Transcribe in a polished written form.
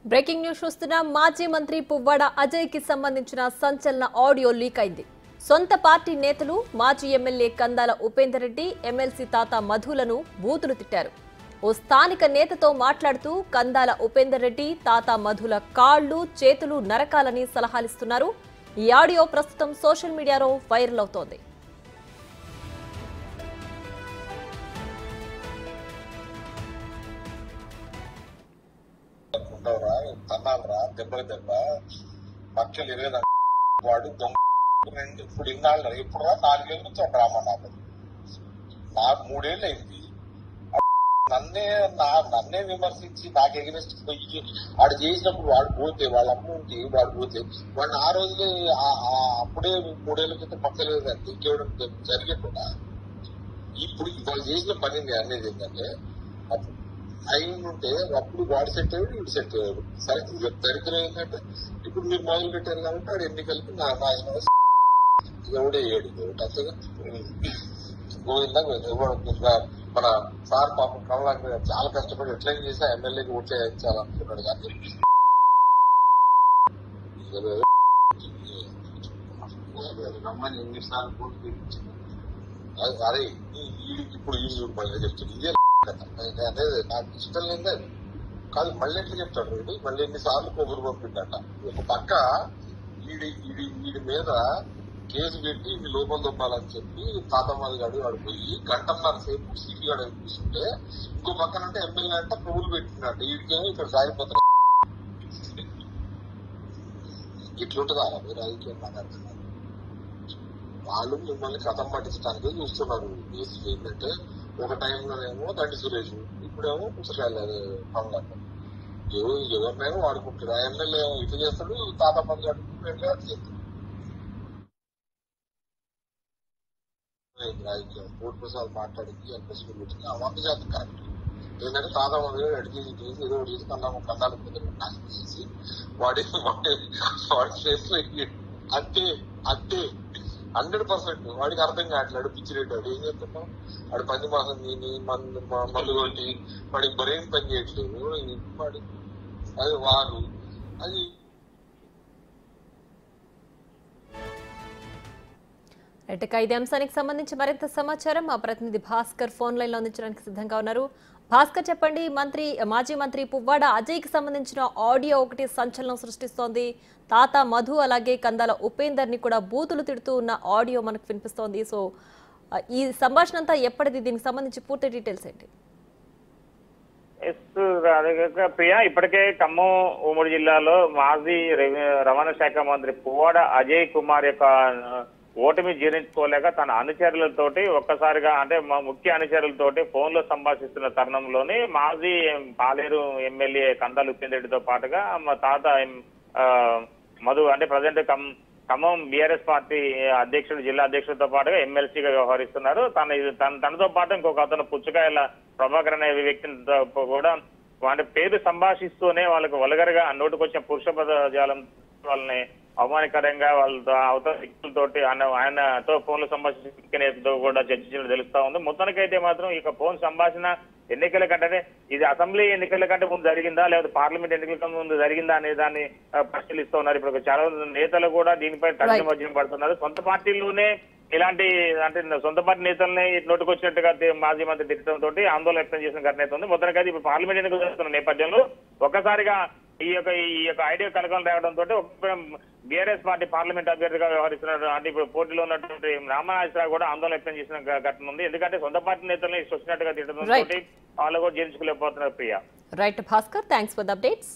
Breaking news చూస్తున్నాం. మాజీ మంత్రి పువ్వాడ అజయ్ కి సంబంధించిన సంచలన ఆడియో లీక్ అయింది. సొంత పార్టీ నేతలు మాజీ ఎమ్మెల్యే కందాల ఉపేందర్ రెడ్డి, ఎమ్మెల్సీ తాత మధులను బూతులు తిట్టారు. ఓ స్థానిక నేతతో మాట్లాడుతూ కందాల ఉపేందర్ రెడ్డి, తాత మధుల కాళ్లు చేతులు నరకాలని సలహాలిస్తున్నారు. ఈ ఆడియో ప్రస్తుతం సోషల్ మీడియాలో వైరల్ అవుతోంది. పక్షులు ఇరవై వాడు ఇప్పుడు ఇన్నాళ్ళు ఇప్పుడు 4 ఏళ్ళ నుంచి ఒక డ్రామా నాకు 3 ఏళ్ళు అయింది. నన్నే విమర్శించి నాకు ఎగనెస్ట్ పోయి వాడు చేసినప్పుడు వాడు పోతే వాళ్ళ అమ్మ ఉంటే వాడు పోతే వాడిని ఆ రోజులే అప్పుడే 3 ఏళ్ల క్రితం పక్కలేదు ఇంకేవడం జరిగేకుండా ఇప్పుడు వాళ్ళు చేసిన పని అనేది ఏంటంటే అయిన ఉంటే అప్పుడు వాడు సెట్ అయ్యాడు, వీడు సెట్ అయ్యాడు. సరే దరిద్రం ఏంటంటే ఇప్పుడు మీరు మొదలు పెట్టారు కాబట్టి వాడు ఎన్నికలకి ఎవడే ఏడు అంతేగా గోవిందా మన సార్ పాపం కమలాకి చాలా కష్టపడి ఎట్లయినా చేసి ఎమ్మెల్యేకి ఓట్లు వేయించాలనుకున్నాడు. కానీ ఎన్నిసార్లు అదే ఇప్పుడు ఈ చెప్తుంది ఇదే అనేది నాకు ఇష్టం లేదా కాదు. మళ్ళీ ఎట్లా చెప్తాడు వీడు, మళ్ళీ ఎన్నిసార్లు పొగురు పంపిండట. ఒక పక్క వీడి మీద కేసు పెట్టి వీడి లోపల దొప్పాలని చెప్పి తాతమ్మాది గాడు వాడు పోయి గంటన్నర సేపు సిపి గాడు అనిపిస్తుంటే ఇంకో పక్కన అంటే ఎమ్మెల్యే అంటే పువ్వులు పెట్టినట్టు వీడికేమో ఇక్కడ సాగిపోతారు. ఇట్లుంటుందా మీరు రాజకీయం మాట్లాడుతున్నారు? వాళ్ళు మిమ్మల్ని కథం పట్టించడానికి చూస్తున్నారు. బేసిక్ ఏంటంటే ఒక టైంలోనేమో దండి సురేష్, ఇప్పుడేమో పుస్తకాలు పనులకు ఎవరినైనా వాడుకుంటాడు. ఆ ఎమ్మెల్యే ఇట్లా చేస్తాడు, తాత మంది అడుగుతుంటాడు చేస్తాడు. రాజకీయం కోటి ప్రసాద్ మాట్లాడింది ఎంపీసీ పెట్టింది ఆ 100% కరెక్ట్. ఏంటంటే తాత మంది అడిగి చేసి ఏదో చేసి కన్నాలు నాశనం చేసి వాడి చేస్తూ అంతే అంతే 100%. వాడికి అర్థం కావట్లేదు, పిచ్చి రేటు. వాడు ఏం చేస్తున్నాం, వాడు 10 మాసం తిని మందు కొట్టి వాడికి బ్రెయిన్ పని చేయట్లేదు. వాడి అది వారు అది ఇదే అంశానికి సంబంధించి మరింత సమాచారం మా ప్రతినిధి భాస్కర్ ఫోన్ లైన్ లో అందించడానికి సిద్ధంగా ఉన్నారు. భాస్కర్, చెప్పండి. మాజీ మంత్రి పువ్వాడ అజయ్ కి సంబంధించిన ఆడియో ఒకటి సంచలనం సృష్టిస్తోంది. తాత మధు అలాగే కందాల ఉపేందర్ ని కూడా బూతులు తిడుతూ ఉన్న ఆడియో మనకు వినిపిస్తోంది. సో ఈ సంభాషణ అంతా ఎప్పటిది, దీనికి సంబంధించి పూర్తి డీటెయిల్స్ ఏంటి? ప్రియా, ఇప్పటికే ఖమ్మం ఉమ్మడి జిల్లాలో మాజీ రవాణా శాఖ మంత్రి పువ్వాడ అజయ్ కుమార్ యొక్క ఓటమి జీర్ణించుకోలేక తన అనుచరులతోటి ఒక్కసారిగా అంటే ముఖ్య అనుచరులతోటి ఫోన్ లో సంభాషిస్తున్న తరుణంలోని మాజీ పాలేరు ఎమ్మెల్యే కందాల ఉపేందర్ రెడ్డితో పాటుగా మా తాత మధు అంటే ప్రజెంట్ ఖమ్మం బీఆర్ఎస్ పార్టీ అధ్యక్షుడు, జిల్లా అధ్యక్షుడితో పాటుగా ఎమ్మెల్సీగా వ్యవహరిస్తున్నారు. తనతో పాటు ఇంకొక అతను పుచ్చకాయల ప్రభాకర్ అనే వ్యక్తితో కూడా వాటి పేరు సంభాషిస్తూనే వాళ్ళకు వల్గరగా నోటుకొచ్చిన పురుష పదజాలం వాళ్ళని అవమానకరంగా వాళ్ళతో అవతల వ్యక్తులతోటి ఆయనతో ఫోన్లో సంభాషించతో కూడా చర్చించడం తెలుస్తా ఉంది. మొత్తానికైతే మాత్రం ఇక ఫోన్ సంభాషణ ఎన్నికల కంటే ఇది అసెంబ్లీ ఎన్నికల కంటే ముందు జరిగిందా లేదా పార్లమెంట్ ఎన్నికల ముందు జరిగిందా అనే దాన్ని పరిశీలిస్తూ ఉన్నారు. ఇప్పుడు చాలా నేతలు కూడా దీనిపై తగిన మధ్యం పడుతున్నారు. సొంత పార్టీలోనే ఇలాంటి అంటే సొంత పార్టీ నేతల్ని నోటుకొచ్చినట్టుగా మాజీ మంత్రి తిట్టడంతో ఆందోళన వ్యక్తం చేసిన ఘటన అయితే ఉంది. మొత్తానికి ఇప్పుడు పార్లమెంట్ ఎన్నికలు జరుగుతున్న నేపథ్యంలో ఒక్కసారిగా ఈ యొక్క ఐడియా కలకలం రావడంతో బీఆర్ఎస్ పార్టీ పార్లమెంట్ అభ్యర్థిగా వ్యవహరిస్తున్నారు. అంటే ఇప్పుడు పోటీలో ఉన్నటువంటి రామనాథరావు కూడా ఆందోళన వ్యక్తం చేసిన ఘటన ఉంది. ఎందుకంటే సొంత పార్టీ నేతల్ని వచ్చినట్టుగా తిట్టడంతో వాళ్ళు కూడా జీర్ణించుకోలేకపోతున్నారు. Priya. Right Bhaskar, thanks for the updates.